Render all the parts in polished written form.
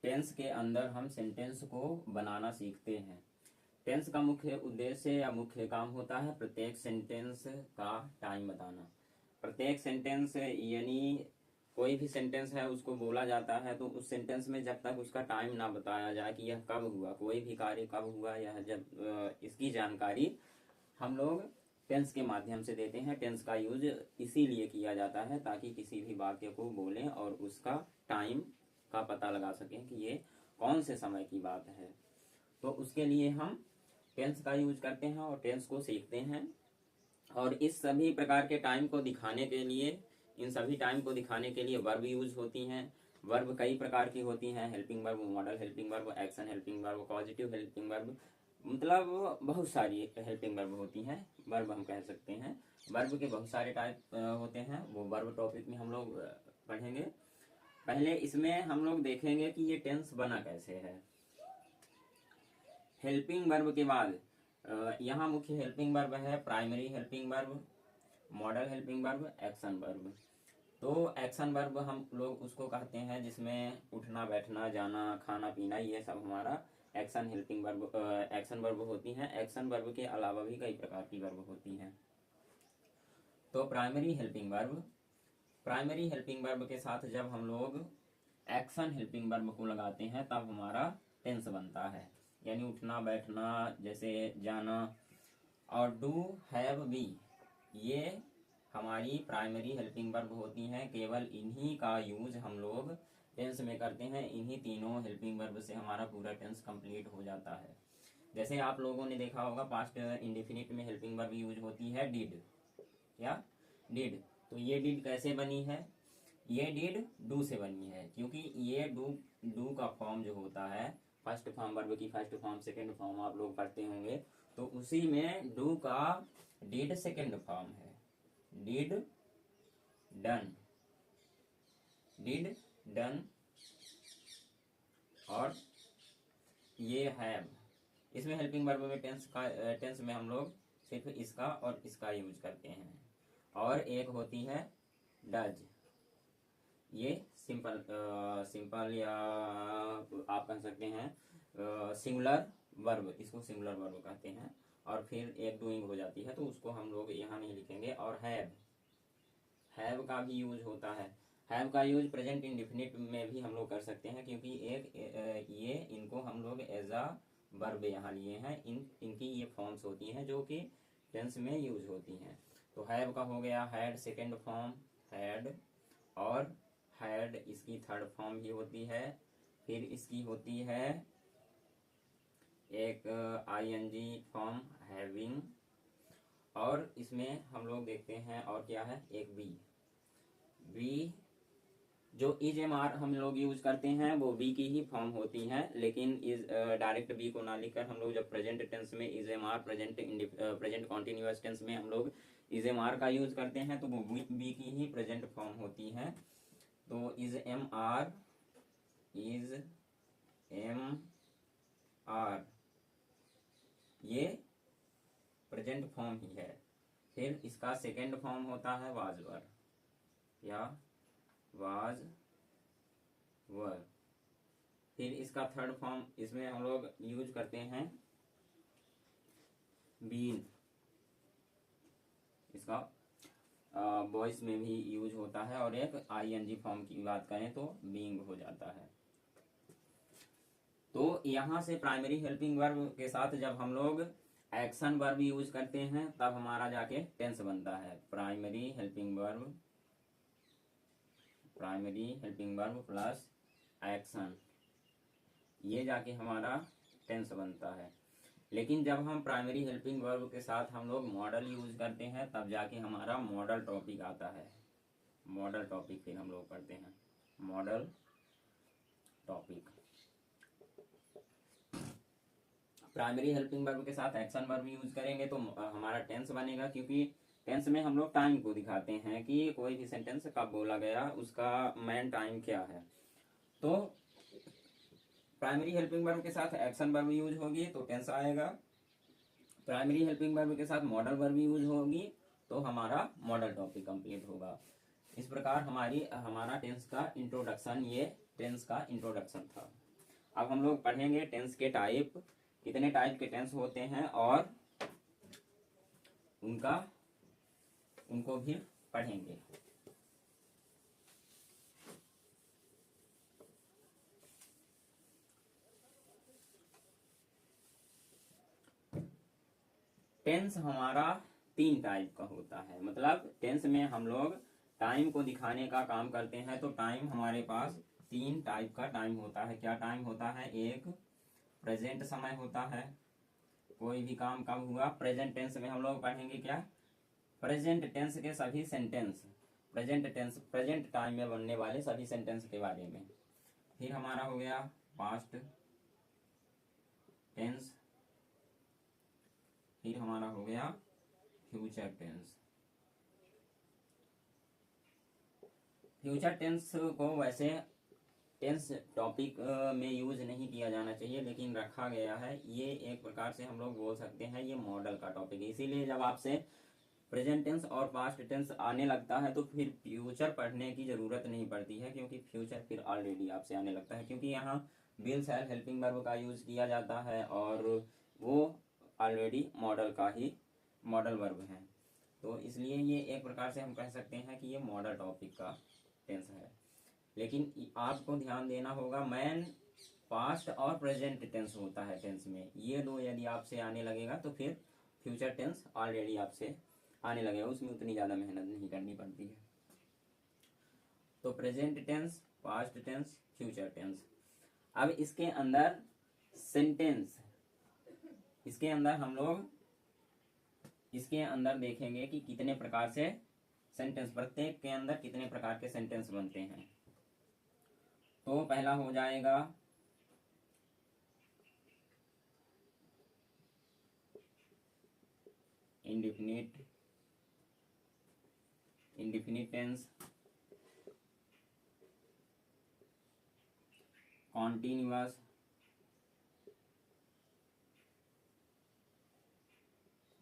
Tense के अंदर हम सेंटेंस को बनाना सीखते हैं। टेंस का मुख्य उद्देश्य या मुख्य काम होता है प्रत्येक सेंटेंस का टाइम बताना। प्रत्येक सेंटेंस यानी कोई भी सेंटेंस है उसको बोला जाता है तो उस सेंटेंस में जब तक उसका टाइम ना बताया जाए कि यह कब हुआ, कोई भी कार्य कब हुआ, यह जब इसकी जानकारी हम लोग टेंस के माध्यम से देते हैं। टेंस का यूज इसीलिए किया जाता है ताकि किसी भी वाक्य को बोलें और उसका टाइम का पता लगा सकें कि ये कौन से समय की बात है। तो उसके लिए हम टेंस का यूज करते हैं और टेंस को सीखते हैं। और इस सभी प्रकार के टाइम को दिखाने के लिए, इन सभी टाइम को दिखाने के लिए वर्ब यूज होती हैं। वर्ब कई प्रकार की होती हैं, helping verb, model helping verb, action helping verb, positive helping verb, मतलब बहुत सारी हेल्पिंग वर्ब होती हैं, वर्ब हम कह सकते हैं। वर्ब के बहुत सारे टाइप होते हैं, वो वर्ब टॉपिक में हम लोग पढ़ेंगे। पहले इसमें हम लोग देखेंगे कि ये टेंस बना कैसे है। हेल्पिंग वर्ब के बाद यहाँ मुख्य हेल्पिंग वर्ब है primary helping verb, model helping verb, action verb. तो एक्शन वर्ब हम लोग उसको कहते हैं जिसमें उठना, बैठना, जाना, खाना, पीना, ये सब हमारा action helping verb, action verb होती हैं। एक्शन वर्ब के अलावा भी कई प्रकार की वर्ब होती हैं। तो primary helping verb, primary helping verb के साथ जब हम लोग एक्शन हेल्पिंग वर्ब को लगाते हैं तब हमारा टेंस बनता है। यानी उठना, बैठना, जैसे जाना, और डू, हैव, बी, ये हमारी प्राइमरी हेल्पिंग वर्ब होती हैं। केवल इन्हीं का यूज हम लोग टेंस में करते हैं। इन्हीं तीनों हेल्पिंग वर्ब से हमारा पूरा टेंस कंप्लीट हो जाता है। जैसे आप लोगों ने देखा होगा पास्ट इंडेफिनिट में हेल्पिंग वर्ब यूज होती है डिड या डिड। तो ये डिड कैसे बनी है? ये डिड डू से बनी है, क्योंकि ये डू का फॉर्म जो होता है, फर्स्ट फॉर्म, वर्ब की फर्स्ट फॉर्म, सेकंड फॉर्म आप लोग पढ़ते होंगे, तो उसी में डू का डिड सेकंड फॉर्म है। डिड डन, डिड डन, और ये हैव। इसमें हेल्पिंग वर्ब में टेंस में हम लोग सिर्फ इसका और इसका यूज करते हैं। और एक होती है डज, ये सिंपल या आप कह सकते हैं सिंगुलर वर्ब, इसको सिंगुलर वर्ब कहते हैं। और फिर एक डूइंग हो जाती है तो उसको हम लोग यहाँ नहीं लिखेंगे। और हैव का भी यूज होता है। हैव का यूज प्रेजेंट इंडेफिनिट में भी हम लोग कर सकते हैं, क्योंकि ये इनको हम लोग एज अ वर्ब यहाँ लिए हैं। इनकी ये फॉर्म्स होती हैं जो कि टेंस में यूज होती हैं। तो हैव का हो गया हैड सेकेंड फॉर्म, हैड, और हैड इसकी थर्ड फॉर्म भी होती है। फिर इसकी होती है एक ING फॉर्म, हैविंग। और इसमें हम लोग देखते हैं और क्या है, एक बी, जो इज एम आर हम लोग यूज करते हैं वो बी की ही फॉर्म होती है। लेकिन इज डायरेक्ट बी को ना लिखकर हम लोग जब प्रेजेंट टेंस में is am are, present continuous tense में हम लोग इज एम आर का यूज करते हैं तो वो बी की ही प्रेजेंट फॉर्म होती है। तो इज एम आर ये प्रेजेंट फॉर्म ही है। फिर इसका सेकेंड फॉर्म होता है वाज वर या वाज वर। फिर इसका थर्ड फॉर्म इसमें हम लोग यूज करते हैं बीन, इसका वॉइस में भी यूज होता है। और एक ING फॉर्म की बात करें तो बीइंग हो जाता है। तो यहाँ से प्राइमरी हेल्पिंग वर्ब के साथ जब हम लोग एक्शन वर्ब यूज करते हैं तब हमारा जाके टेंस बनता है। Primary helping verb plus action, ये जाके हमारा टेंस बनता है। लेकिन जब हम प्राइमरी हेल्पिंग वर्ब के साथ हम लोग मॉडल यूज करते हैं तब जाके हमारा मॉडल टॉपिक आता है। मॉडल टॉपिक फिर हम लोग पढ़ते हैं, model topic. Primary helping verb के साथ एक्शन वर्ब यूज करेंगे तो हमारा टेंस बनेगा, क्योंकि टेंस में हम लोग टाइम को दिखाते हैं कि कोई भी सेंटेंस कब बोला गया, उसका मेन टाइम क्या है। तो प्राइमरी हेल्पिंग वर्ब के साथ एक्शन वर्ब यूज होगी तो टेंस आएगा। प्राइमरी हेल्पिंग वर्ब के साथ मॉडल वर्ब यूज होगी तो हमारा मॉडल टॉपिक कंप्लीट होगा। इस प्रकार हमारा टेंस का इंट्रोडक्शन, ये टेंस का इंट्रोडक्शन था। अब हम लोग पढ़ेंगे टेंस के टाइप, कितने टाइप के टेंस होते हैं और उनको भी पढ़ेंगे। टेंस हमारा 3 टाइप का होता है, मतलब टेंस में हम लोग टाइम को दिखाने का काम करते हैं। तो टाइम हमारे पास 3 टाइप का टाइम होता है। क्या टाइम होता है? एक प्रेजेंट समय होता है, कोई भी काम कब हुआ। प्रेजेंट टेंस में हम लोग पढ़ेंगे क्या? प्रेजेंट टेंस के सभी सेंटेंस, प्रेजेंट टाइम में बनने वाले सभी सेंटेंस के बारे में। फिर हमारा हो गया पास्ट टेंस, फिर हमारा हो गया फ्यूचर टेंस। फ्यूचर टेंस को वैसे टेंस टॉपिक में यूज नहीं किया जाना चाहिए, लेकिन रखा गया है। ये एक प्रकार से हम लोग बोल सकते हैं ये मॉडल का टॉपिक है। इसीलिए जब आपसे प्रेजेंट टेंस और पास्ट टेंस आने लगता है तो फिर फ्यूचर पढ़ने की जरूरत नहीं पड़ती है, क्योंकि फ्यूचर फिर ऑलरेडी आपसे आने लगता है। क्योंकि यहाँ विल शैल हेल्पिंग वर्ब का यूज किया जाता है और वो ऑलरेडी मॉडल का ही मॉडल वर्ब है। तो इसलिए ये एक प्रकार से हम कह सकते हैं कि ये मॉडल टॉपिक का टेंस है। लेकिन आपको ध्यान देना होगा, मैन पास्ट और प्रेजेंट टेंस होता है टेंस में। ये दो यदि आपसे आने लगेगा तो फिर फ्यूचर टेंस ऑलरेडी आपसे आने लगेगा, उसमें उतनी ज़्यादा मेहनत नहीं करनी पड़ती है। तो present tense, past tense, future tense. अब इसके अंदर सेंटेंस, इसके अंदर हम लोग इसके अंदर देखेंगे कि कितने प्रकार से सेंटेंस, प्रत्येक के अंदर कितने प्रकार के सेंटेंस बनते हैं। तो पहला हो जाएगा इंडिफिनिट टेंस,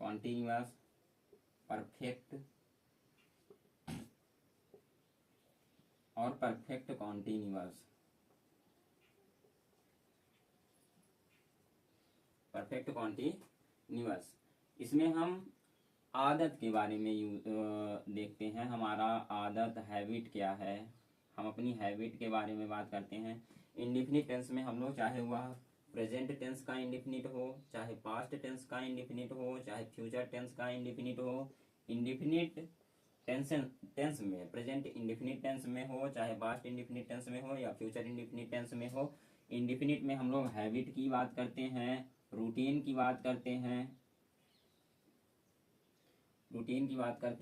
कॉन्टिन्यूअस, परफेक्ट और परफेक्ट कॉन्टिन्यूअस। परफेक्ट कॉन्टिन्यूअस, इसमें हम आदत के बारे में देखते हैं। हमारा आदत, हैबिट क्या है, हम अपनी हैबिट के बारे में बात करते हैं। इंडिफिनिट टेंस में हम लोग, चाहे वह प्रेजेंट टेंस का इंडिफिनिट हो, चाहे पास्ट टेंस का इंडिफिनिट हो, चाहे फ्यूचर टेंस का इंडिफिनिट हो, इंडिफिनिट टेंस में, प्रेजेंट इंडिफिनिट टेंस में हो, चाहे पास्ट इंडिफिनिट टेंस में हो या फ्यूचर इंडिफिनिट टेंस में हो, इंडिफिनिट में हम लोग हैबिट की बात करते हैं, रूटीन की बात करते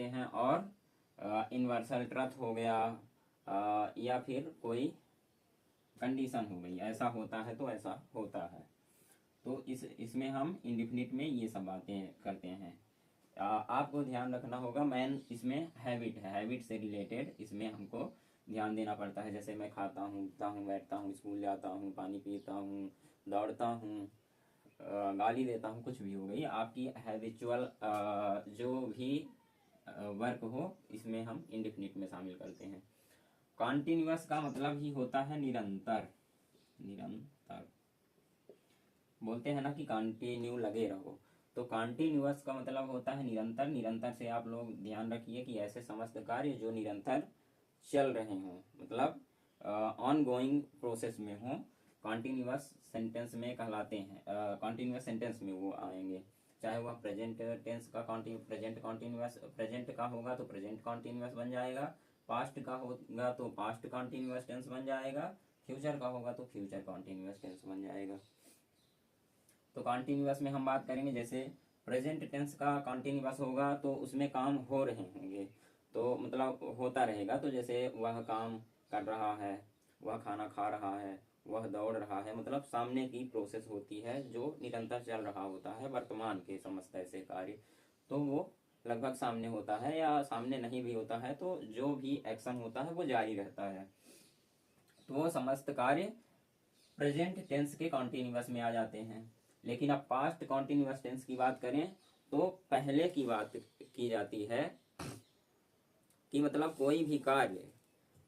हैं, और यूनिवर्सल ट्रुथ हो गया, या फिर कोई कंडीशन हो गई, ऐसा होता है तो ऐसा होता है। तो इसमें हम इंडिफिनिट में ये सब बातें करते हैं। आपको ध्यान रखना होगा, मैन इसमें हैबिट है, हैबिट से रिलेटेड इसमें हमको ध्यान देना पड़ता है। जैसे मैं खाता हूँ, उठता हूँ, बैठता हूँ, स्कूल जाता हूँ, पानी पीता हूँ, दौड़ता हूँ, गाली देता हूँ, कुछ भी हो गई आपकी हैबिचुअल जो भी वर्क हो, इसमें हम इंडिफिनिट में शामिल करते हैं। कॉन्टिन्यूअस का मतलब ही होता है निरंतर। बोलते हैं ना कि कंटिन्यू लगे रहो, तो कॉन्टिन्यूअस का मतलब होता है निरंतर। निरंतर से आप लोग ध्यान रखिए कि ऐसे समस्त कार्य जो निरंतर चल रहे हों, मतलब ऑन गोइंग प्रोसेस में हो, कॉन्टिन्यूअस सेंटेंस में कहलाते हैं, कॉन्टिन्यूअस सेंटेंस में वो आएंगे। चाहे वह प्रेजेंट टेंस का प्रेजेंट का होगा तो प्रेजेंट कॉन्टिन्यूअस बन जाएगा, पास्ट का होगा तो पास्ट कॉन्टिन्यूअस टेंस बन जाएगा, फ्यूचर का होगा तो फ्यूचर कॉन्टिन्यूअस टेंस बन जाएगा। तो कॉन्टिन्यूअस में हम बात करेंगे, जैसे प्रेजेंट टेंस का कॉन्टिन्यूअस होगा तो उसमें काम हो रहे होंगे, तो मतलब होता रहेगा। तो जैसे वह काम कर रहा है, वह खाना खा रहा है, वह दौड़ रहा है, मतलब सामने की प्रोसेस होती है जो निरंतर चल रहा होता है। वर्तमान के समस्त ऐसे कार्य तो वो लगभग सामने होता है, या सामने नहीं भी होता है तो जो भी एक्शन होता है वो जारी रहता है। तो वो समस्त कार्य प्रेजेंट टेंस के कॉन्टिन्यूअस में आ जाते हैं। लेकिन अब पास्ट कॉन्टिन्यूअस टेंस की बात करें तो पहले की बात की जाती है कि मतलब कोई भी कार्य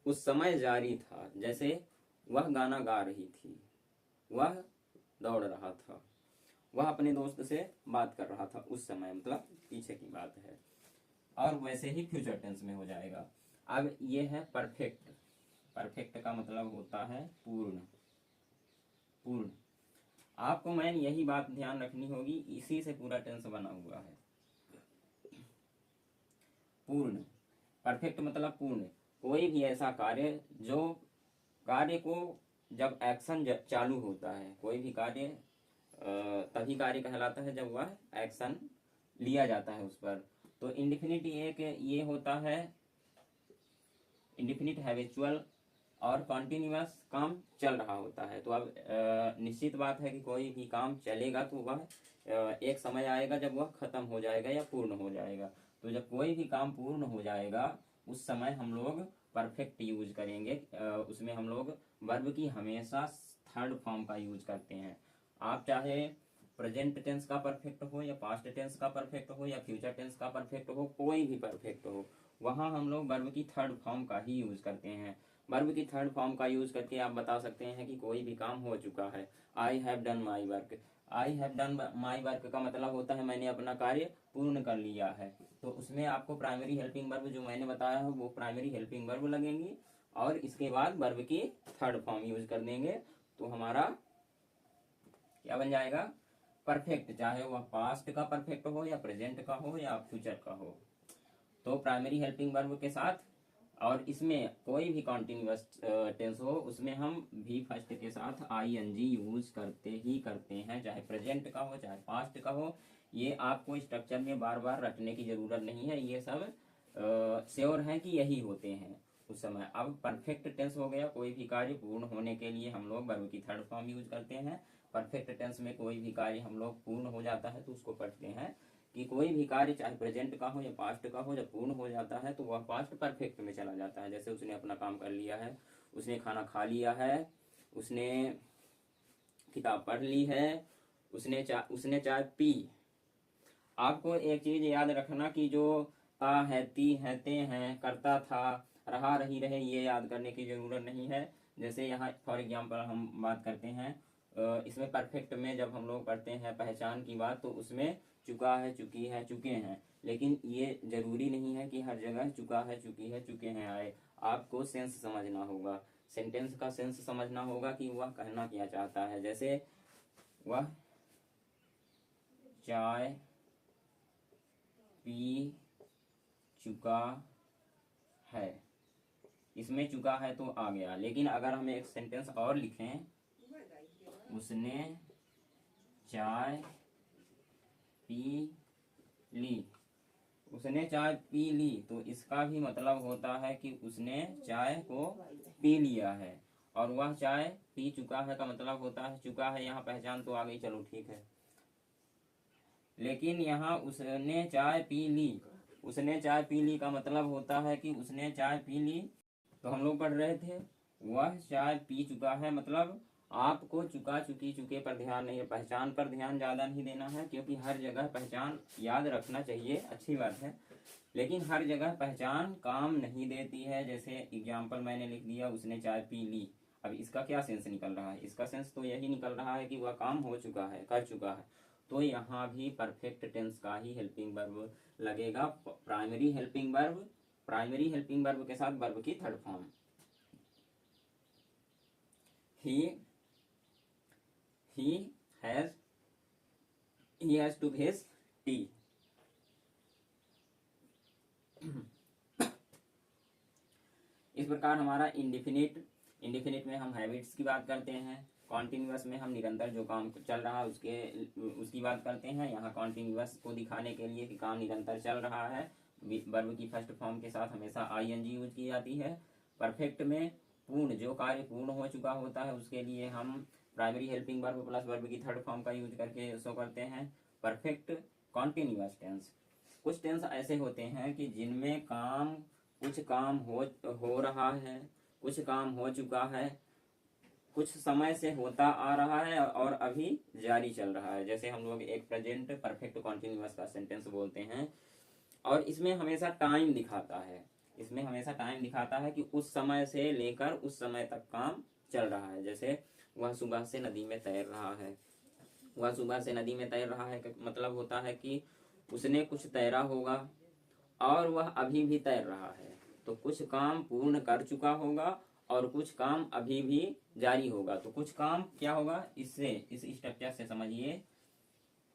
उस समय जारी था। जैसे वह गाना गा रही थी, वह दौड़ रहा था, वह अपने दोस्त से बात कर रहा था उस समय, मतलब पीछे की बात है। और वैसे ही फ्यूचर टेंस में हो जाएगा। अब ये है परफेक्ट। परफेक्ट का मतलब होता है पूर्ण। पूर्ण, आपको मैन यही बात ध्यान रखनी होगी, इसी से पूरा टेंस बना हुआ है। पूर्ण, परफेक्ट मतलब पूर्ण। कोई भी ऐसा कार्य जो कार्य को जब एक्शन चालू होता है, कोई भी कार्य तभी कार्य कहलाता है जब वह एक्शन लिया जाता है उस पर। तो इंडिफिनिट एक ये होता है, इंडिफिनिट हैबिचुअल और कॉन्टिन्यूअस काम चल रहा होता है। तो अब निश्चित बात है कि कोई भी काम चलेगा तो वह एक समय आएगा जब वह खत्म हो जाएगा या पूर्ण हो जाएगा। तो जब कोई भी काम पूर्ण हो जाएगा उस समय हम लोग परफेक्ट यूज करेंगे। उसमें हम लोग वर्ब की हमेशा थर्ड फॉर्म का यूज करते हैं। आप चाहे प्रेजेंट टेंस का परफेक्ट हो या पास्ट टेंस का परफेक्ट हो या फ्यूचर टेंस का परफेक्ट हो, कोई भी परफेक्ट हो, वहाँ हम लोग वर्ब की थर्ड फॉर्म का ही यूज करते हैं। वर्ब की थर्ड फॉर्म का यूज करके आप बता सकते हैं कि कोई भी काम हो चुका है। I have done my work. I have done my work का मतलब होता है मैंने अपना कार्य पूर्ण कर लिया है। तो उसमें आपको प्राइमरी हेल्पिंग वर्ब जो मैंने बताया है वो प्राइमरी हेल्पिंग वर्ब लगेंगी और इसके बाद वर्ब की थर्ड फॉर्म यूज कर देंगे तो हमारा क्या बन जाएगा, परफेक्ट। चाहे वह पास्ट का परफेक्ट हो या प्रेजेंट का हो या फ्यूचर का हो। तो प्राइमरी हेल्पिंग वर्ब के साथ, और इसमें कोई भी कॉन्टिन्यूअस टेंस हो उसमें हम भी फर्स्ट के साथ आईएनजी यूज करते हैं, चाहे प्रेजेंट का हो चाहे पास्ट का हो। ये आपको स्ट्रक्चर में बार बार रटने की जरूरत नहीं है, ये सब श्योर है कि यही होते हैं उस समय। अब परफेक्ट टेंस हो गया, कोई भी कार्य पूर्ण होने के लिए हम लोग वर्ब की थर्ड फॉर्म यूज करते हैं। परफेक्ट टेंस में कोई भी कार्य हम लोग पूर्ण हो जाता है तो उसको पढ़ते हैं कि कोई भी कार्य चाहे प्रेजेंट का हो या पास्ट का हो, जब पूर्ण हो जाता है तो वह पास्ट परफेक्ट में चला जाता है। जैसे उसने अपना काम कर लिया है, उसने खाना खा लिया है, उसने किताब पढ़ ली है, उसने चाय पी। आपको एक चीज याद रखना कि जो ता है, ती है, ते हैं, करता था, रहा, रही, रहे, ये याद करने की जरूरत नहीं है। जैसे यहाँ फॉर एग्जाम्पल हम बात करते हैं, इसमें परफेक्ट में जब हम लोग करते हैं पहचान की बात तो उसमें चुका है, चुकी है, चुके हैं। लेकिन ये जरूरी नहीं है कि हर जगह चुका है, चुकी है, चुके हैं आए। आपको सेंस समझना होगा, सेंटेंस का सेंस समझना होगा कि वह कहना क्या चाहता है। जैसे वह चाय पी चुका है, इसमें चुका है तो आ गया। लेकिन अगर हम एक सेंटेंस और लिखें, उसने चाय पी ली, उसने चाय पी ली, तो इसका भी मतलब होता है कि उसने चाय को पी लिया है। और वह चाय पी चुका है का मतलब होता है चुका है, यहाँ पहचान तो आ गई, चलो ठीक है। लेकिन यहाँ उसने चाय पी ली, उसने चाय पी ली का मतलब होता है कि उसने चाय पी ली। तो हम लोग पढ़ रहे थे वह चाय पी चुका है, मतलब आपको चुका, चुकी, चुके पर ध्यान नहीं है, पहचान पर ध्यान ज़्यादा नहीं देना है। क्योंकि हर जगह पहचान याद रखना चाहिए, अच्छी बात है, लेकिन हर जगह पहचान काम नहीं देती है। जैसे एग्जाम्पल मैंने लिख दिया उसने चाय पी ली, अब इसका क्या सेंस निकल रहा है, इसका सेंस तो यही निकल रहा है कि वह काम हो चुका है, कर चुका है। तो यहाँ भी परफेक्ट टेंस का ही हेल्पिंग वर्ब लगेगा, primary helping verb, primary helping verb के साथ वर्ब की third form. he has to his tea। इस प्रकार हमारा इंडिफिनिट में हम हैबिट्स की बात करते हैं, कॉन्टिन्यूअस में हम निरंतर जो काम चल रहा है उसकी बात करते हैं। यहाँ कॉन्टिन्यूअस को दिखाने के लिए कि काम निरंतर चल रहा है, वर्ब की फर्स्ट फॉर्म के साथ हमेशा आईएनजी यूज की जाती है। परफेक्ट में पूर्ण, जो कार्य पूर्ण हो चुका होता है उसके लिए हम primary helping verb plus verb की थर्ड फॉर्म का यूज करके शो करते हैं। परफेक्ट कॉन्टिन्यूअस टेंस, कुछ टेंस ऐसे होते हैं कि जिनमें कुछ काम हो रहा है, कुछ काम हो चुका है, कुछ समय से होता आ रहा है और अभी जारी चल रहा है। जैसे हम लोग एक प्रेजेंट परफेक्ट कॉन्टिन्यूअस का सेंटेंस बोलते हैं और इसमें हमेशा टाइम दिखाता है, इसमें हमेशा टाइम दिखाता है कि उस समय से लेकर उस समय तक काम चल रहा है। जैसे वह सुबह से नदी में तैर रहा है। वह सुबह से नदी में तैर रहा है मतलब होता है कि उसने कुछ तैरा होगा और वह अभी भी तैर रहा है। तो कुछ काम पूर्ण कर चुका होगा और कुछ काम अभी भी जारी होगा। तो कुछ काम क्या होगा, इससे इस स्ट्रक्चर से समझिए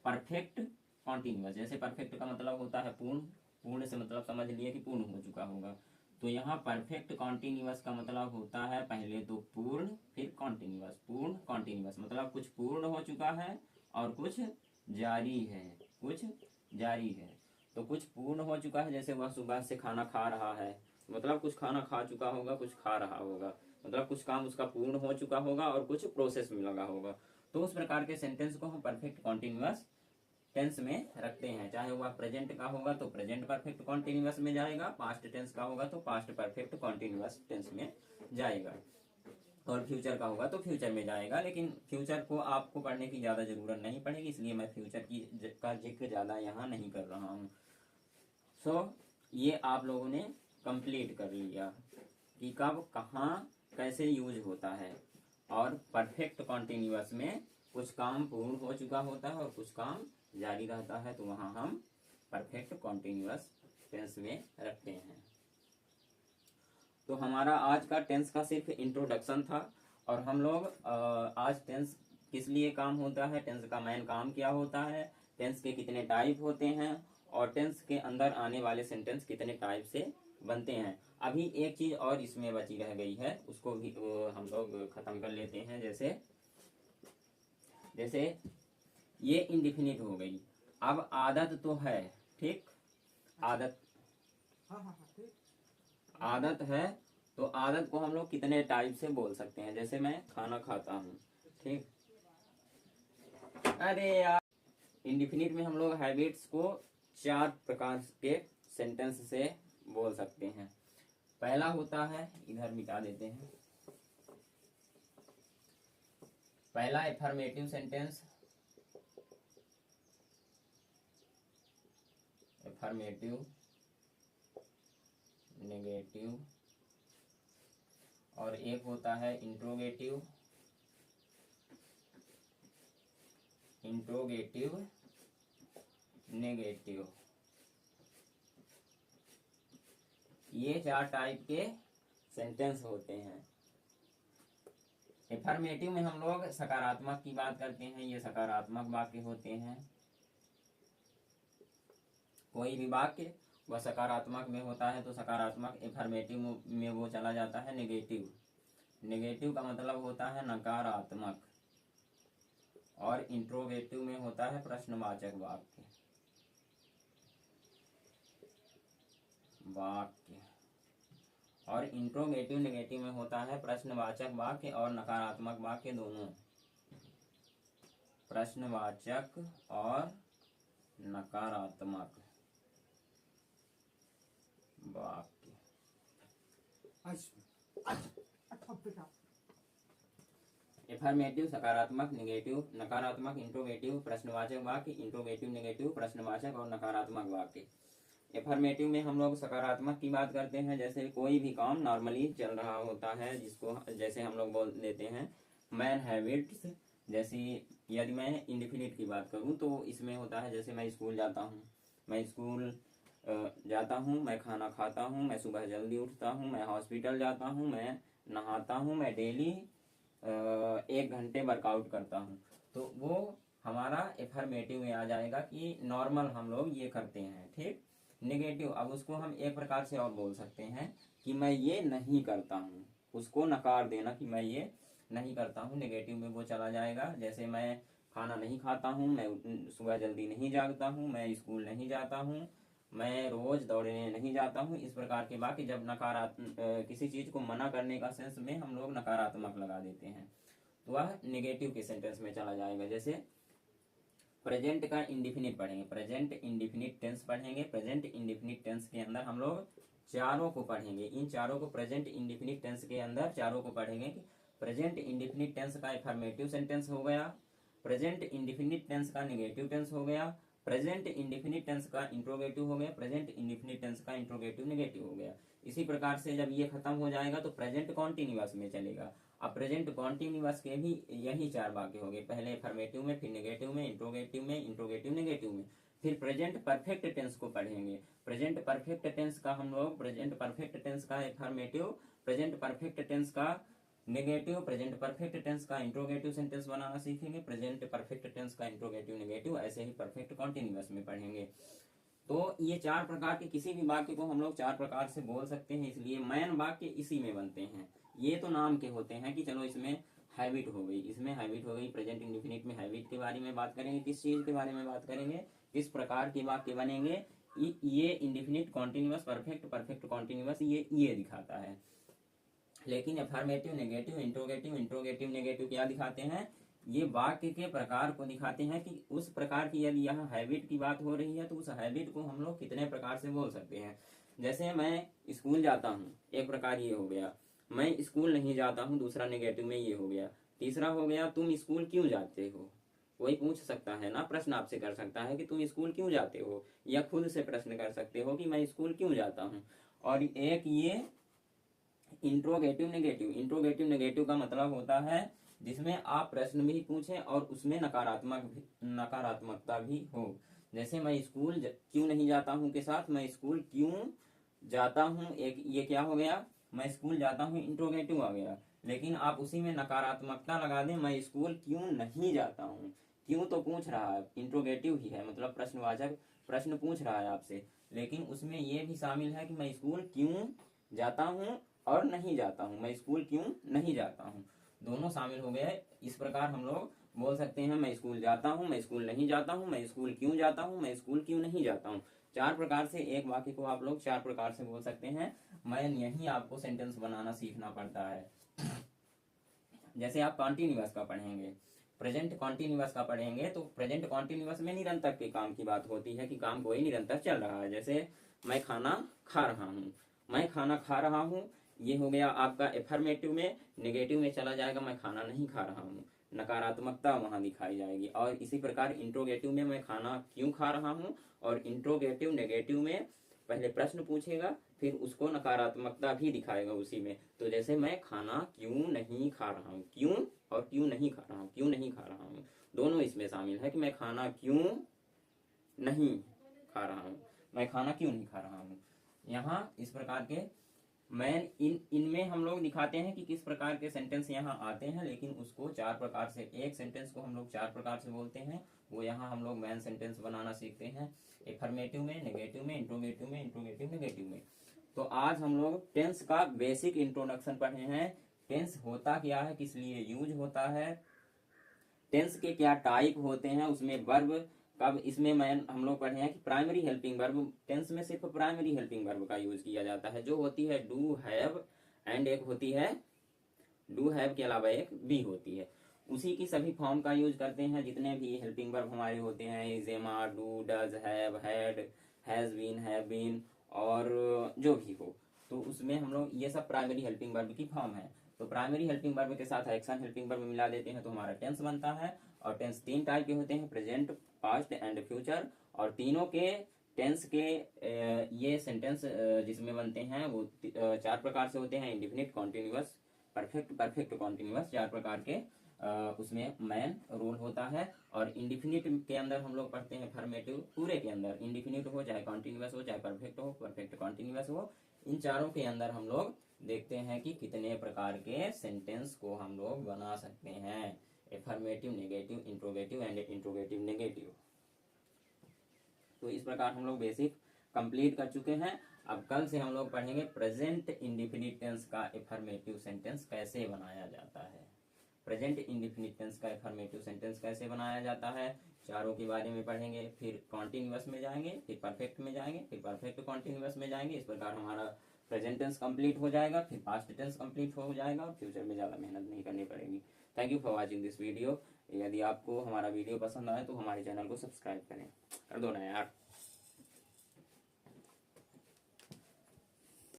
परफेक्ट कॉन्टिन्यूअस। जैसे परफेक्ट का मतलब होता है पूर्ण, पूर्ण से मतलब समझ लिए कि पूर्ण हो चुका होगा। तो यहाँ परफेक्ट कॉन्टिन्यूअस का मतलब होता है पहले तो पूर्ण फिर कॉन्टिन्यूअस। पूर्ण कॉन्टिन्यूअस मतलब कुछ पूर्ण हो चुका है और कुछ जारी है, कुछ जारी है। तो कुछ पूर्ण हो चुका है, जैसे वह सुबह से खाना खा रहा है, मतलब कुछ खाना खा चुका होगा, कुछ खा रहा होगा, मतलब कुछ काम उसका पूर्ण हो चुका होगा और कुछ प्रोसेस में लगा होगा। तो उस प्रकार के सेंटेंस को हम परफेक्ट कॉन्टिन्यूअस टेंस में रखते हैं। चाहे वह प्रेजेंट का होगा तो प्रेजेंट परफेक्ट कॉन्टिन्यूअस में जाएगा, पास्ट टेंस का होगा तो पास्ट परफेक्ट कॉन्टिन्यूअस टेंस में जाएगा, और फ्यूचर का होगा तो फ्यूचर में जाएगा। लेकिन फ्यूचर को आपको पढ़ने की ज़्यादा ज़रूरत नहीं पड़ेगी, इसलिए मैं फ्यूचर का जिक्र ज़्यादा यहाँ नहीं कर रहा हूँ। सो ये आप लोगों ने कंप्लीट कर लिया कि कब कहाँ कैसे यूज होता है। और परफेक्ट कॉन्टिन्यूअस में कुछ काम पूर्ण हो चुका होता है और कुछ काम जारी रहता है, तो वहाँ हम परफेक्ट कॉन्टिन्यूअस टेंस में रखते हैं। तो हमारा आज का टेंस का सिर्फ इंट्रोडक्शन था। और हम लोग आज टेंस किस लिए काम होता है, टेंस का मेन काम क्या होता है, टेंस के कितने टाइप होते हैं और टेंस के अंदर आने वाले सेंटेंस कितने टाइप से बनते हैं। अभी एक चीज और इसमें बची रह गई है, उसको भी हम लोग खत्म कर लेते हैं। जैसे ये इंडिफिनिट हो गई। अब आदत तो है, ठीक, आदत आदत है। तो आदत को हम लोग कितने टाइप से बोल सकते हैं। जैसे मैं खाना खाता हूँ, ठीक, अरे यार, इंडिफिनिट में हम लोग हैबिट्स को 4 प्रकार के सेंटेंस से बोल सकते हैं। पहला होता है, इधर मिटा देते हैं, पहला एफर्मेटिव सेंटेंस, एफर्मेटिव, नेगेटिव, और एक होता है इंट्रोगेटिव, इंट्रोगेटिव, नेगेटिव। ये 4 टाइप के सेंटेंस होते हैं। एफर्मेटिव में हम लोग सकारात्मक की बात करते हैं, ये सकारात्मक वाक्य होते हैं। कोई भी वाक्य वह सकारात्मक में होता है तो सकारात्मक। एफर्मेटिव में वो चला जाता है नेगेटिव। नेगेटिव का मतलब होता है नकारात्मक। और इंट्रोगेटिव में होता है प्रश्नवाचक वाक्य, और इंट्रोगेटिव नेगेटिव में होता है प्रश्नवाचक वाक्य और नकारात्मक वाक्य दोनों। प्रश्नवाचक और नकारात्मक वाक्य। एफर्मेटिव सकारात्मक, नेगेटिव नकारात्मक, इंट्रोगेटिव प्रश्नवाचक वाक्य, इंट्रोगेटिव नेगेटिव प्रश्नवाचक और नकारात्मक वाक्य। एफर्मेटिव में हम लोग सकारात्मक की बात करते हैं, जैसे कोई भी काम नॉर्मली चल रहा होता है, जिसको जैसे हम लोग बोल देते हैं मैन हैबिट्स। जैसे यदि मैं इंडिफिनिट की बात करूं तो इसमें होता है, जैसे मैं स्कूल जाता हूं, मैं स्कूल जाता हूं, मैं खाना खाता हूं, मैं सुबह जल्दी उठता हूं, मैं हॉस्पिटल जाता हूं, मैं नहाता हूं, मैं डेली 1 घंटे वर्कआउट करता हूं। तो वो हमारा एफर्मेटिव में आ जाएगा कि नॉर्मल हम लोग ये करते हैं, ठीक। नेगेटिव, अब उसको हम एक प्रकार से और बोल सकते हैं कि मैं ये नहीं करता हूँ, उसको नकार देना कि मैं ये नहीं करता हूँ। नेगेटिव में वो चला जाएगा, जैसे मैं खाना नहीं खाता हूँ, मैं सुबह जल्दी नहीं जागता हूँ, मैं स्कूल नहीं जाता हूँ, मैं रोज दौड़ने नहीं जाता हूँ। इस प्रकार के वाक्य जब नकारात्मक किसी चीज को मना करने का सेंस में हम लोग नकारात्मक लगा देते हैं तो वह नेगेटिव के सेंटेंस में चला जाएगा। जैसे प्रेजेंट का इंडिफिनिट पढ़ेंगे, प्रेजेंट इंडिफिनिट टेंस पढ़ेंगे। प्रेजेंट इंडिफिनिट टेंस के अंदर हम लोग चारों को पढ़ेंगे, इन चारों को प्रेजेंट इंडिफिनिट टेंस के अंदर चारों को पढ़ेंगे कि प्रेजेंट इंडिफिनिट टेंस का एफर्मेटिव सेंटेंस हो गया, प्रेजेंट इंडिफिनिट टेंस का नेगेटिव टेंस हो गया, प्रेजेंट इंडिफिनिट टेंस का इंट्रोगेटिव हो गया, प्रेजेंट इंडिफिनिट टेंस का इंट्रोगेटिव नेगेटिव हो गया। इसी प्रकार से जब ये खत्म हो जाएगा तो प्रेजेंट कॉन्टिन्यूअस में चलेगा। अब प्रेजेंट कॉन्टिन्यूअस के भी यही 4 वाक्य हो गए, पहले अफर्मेटिव में, फिर नेगेटिव में, इंट्रोगेटिव में, इंट्रोगेटिव नेगेटिव में। फिर प्रेजेंट परफेक्ट टेंस को पढ़ेंगे। प्रेजेंट परफेक्ट टेंस का हम लोग प्रेजेंट परफेक्ट टेंस का अफर्मेटिव, प्रेजेंट परफेक्ट टेंस का नेगेटिव, प्रेजेंट परफेक्ट टेंस का इंट्रोगेटिव सेंटेंस बनाना सीखेंगे, प्रेजेंट परफेक्ट टेंस का इंट्रोगेटिव नेगेटिव, ऐसे ही परफेक्ट कॉन्टिन्यूअस में पढ़ेंगे। तो ये 4 प्रकार के किसी भी वाक्य को हम लोग 4 प्रकार से बोल सकते हैं, इसलिए मैन वाक्य इसी में बनते हैं। ये तो नाम के होते हैं कि चलो इसमें हैबिट हो गई, इसमें हैबिट हो गई। प्रेजेंट इंडेफिनिट में हैबिट के बारे में बात करेंगे, किस चीज के बारे में बात करेंगे, किस प्रकार के वाक्य बनेंगे। ये indefinite, continuous, perfect, perfect continuous, ये दिखाता है। लेकिन affirmative, negative, interrogative, interrogative negative क्या दिखाते हैं, ये वाक्य के प्रकार को दिखाते हैं कि उस प्रकार की, यदि यहाँ हैबिट की बात हो रही है तो उस हैबिट को हम लोग कितने प्रकार से बोल सकते हैं। जैसे मैं स्कूल जाता हूँ, एक प्रकार ये हो गया। मैं स्कूल नहीं जाता हूँ, दूसरा नेगेटिव में ये हो गया। तीसरा हो गया, तुम स्कूल क्यों जाते हो। कोई पूछ सकता है ना, प्रश्न आपसे कर सकता है कि तुम स्कूल क्यों जाते हो, या खुद से प्रश्न कर सकते हो कि मैं स्कूल क्यों जाता हूँ। और एक ये इंट्रोगेटिव नेगेटिव। इंट्रोगेटिव नेगेटिव का मतलब होता है जिसमें आप प्रश्न भी पूछें और उसमें नकारात्मकता भी हो। जैसे मैं स्कूल क्यों नहीं जाता हूँ के साथ मैं स्कूल क्यों जाता हूँ, एक ये क्या हो गया, मैं स्कूल जाता हूँ, इंट्रोगेटिव आ गया। लेकिन आप उसी में नकारात्मकता लगा दें, मैं स्कूल क्यों नहीं जाता हूँ। क्यों तो पूछ रहा है, इंट्रोगेटिव ही है, मतलब प्रश्नवाचक प्रश्न पूछ रहा है आपसे, लेकिन उसमें ये भी शामिल है कि मैं स्कूल क्यों जाता हूँ और नहीं जाता हूँ, मैं स्कूल क्यों नहीं जाता हूँ, दोनों शामिल हो गए। इस प्रकार हम लोग बोल सकते हैं, मैं स्कूल जाता हूँ, मैं स्कूल नहीं जाता हूँ, मैं स्कूल क्यों जाता हूँ, मैं स्कूल क्यों नहीं जाता हूँ। 4 प्रकार से एक वाक्य को आप लोग 4 प्रकार से बोल सकते हैं। मैं यही आपको सेंटेंस बनाना सीखना पड़ता है। जैसे आप कॉन्टिन्यूअस का पढ़ेंगे, प्रेजेंट कॉन्टिन्यूअस का पढ़ेंगे, तो प्रेजेंट कॉन्टिन्यूअस में निरंतर के काम की बात होती है कि काम कोई निरंतर चल रहा है। जैसे मैं खाना खा रहा हूँ, मैं खाना खा रहा हूँ, ये हो गया आपका एफर्मेटिव में। नेगेटिव में चला जाएगा, मैं खाना नहीं खा रहा हूँ, नकारात्मकता वहां दिखाई जाएगी। और इसी प्रकार इंट्रोगेटिव में मैं खाना क्यों खा रहा हूँ, और इंट्रोगेटिव नेगेटिव में पहले प्रश्न पूछेगा, फिर उसको नकारात्मकता भी दिखाएगा उसी में। तो जैसे मैं खाना क्यों नहीं खा रहा हूँ, क्यों और क्यों नहीं खा रहा हूँ, क्यों नहीं खा रहा हूँ, दोनों इसमें शामिल है कि मैं खाना क्यों नहीं खा रहा हूँ, मैं खाना क्यों नहीं खा रहा हूँ। यहाँ इस प्रकार के मैन इनमें हम लोग दिखाते हैं कि किस प्रकार के सेंटेंस यहाँ आते हैं, लेकिन उसको 4 प्रकार से, एक सेंटेंस को हम लोग 4 प्रकार से बोलते हैं। वो यहाँ हम लोग मैन सेंटेंस बनाना सीखते हैं, एफर्मेटिव में, नेगेटिव में, इंट्रोगेटिव में, इंट्रोगेटिव नेगेटिव में। तो आज हम लोग टेंस का बेसिक इंट्रोडक्शन पढ़े हैं। टेंस होता क्या है, किस लिए यूज होता है, टेंस के क्या टाइप होते हैं, उसमें वर्ब कब, इसमें हम लोग पढ़े हैं कि प्राइमरी हेल्पिंग वर्ब, टेंस में सिर्फ प्राइमरी हेल्पिंग वर्ब का यूज किया जाता है, जो होती है डू हैव, एंड एक होती है डू हैव के अलावा एक बी होती है, उसी की सभी फॉर्म का यूज करते हैं। जितने भी हेल्पिंग वर्ब हमारे होते हैं, is, am, are, do, does, have, had, has been, have been, और जो भी हो, तो उसमें हम लोग ये सब प्राइमरी हेल्पिंग वर्ब की फॉर्म है। तो प्राइमरी हेल्पिंग वर्ब के साथ एक्शन हेल्पिंग वर्ब मिला देते हैं तो हमारा टेंस बनता है। और टेंस 3 टाइप के होते हैं, प्रेजेंट, पास्ट एंड फ्यूचर। और तीनों के टेंस के ये सेंटेंस जिसमें बनते हैं वो 4 प्रकार से होते हैं, indefinite, continuous, perfect, perfect continuous, 4 प्रकार के उसमें मैन रोल होता है। और इंडिफिनिट के अंदर हम लोग पढ़ते हैं फॉर्मेटिव, पूरे के अंदर इंडिफिनिट हो, चाहे कॉन्टिन्यूअस हो, चाहे परफेक्ट हो, परफेक्ट कॉन्टिन्यूअस हो, इन चारों के अंदर हम लोग देखते हैं कि कितने प्रकार के सेंटेंस को हम लोग बना सकते हैं, affirmative, negative, interrogative and interrogative negative. तो इस प्रकार हम लोग बेसिक कंप्लीट कर चुके हैं। अब कल से हम लोग पढ़ेंगे प्रेजेंट इंडेफिनिट टेंस का एफर्मेटिव सेंटेंस कैसे बनाया जाता है, प्रेजेंट इंडेफिनिट टेंस का एफर्मेटिव सेंटेंस कैसे बनाया जाता है, चारों के बारे में पढ़ेंगे। फिर कॉन्टिन्यूअस में जाएंगे, फिर परफेक्ट में जाएंगे, फिर परफेक्ट कॉन्टिन्यूअस में जाएंगे। इस प्रकार हमारा प्रेजेंट टेंस कंप्लीट हो जाएगा, फिर पास्ट टेंस कंप्लीट हो जाएगा, और फ्यूचर में ज़्यादा मेहनत नहीं करनी पड़ेगी। Thank you for watching this video. यदि आपको हमारा वीडियो पसंद आए तो हमारे चैनल को सब्सक्राइब करें, कर दो ना यार।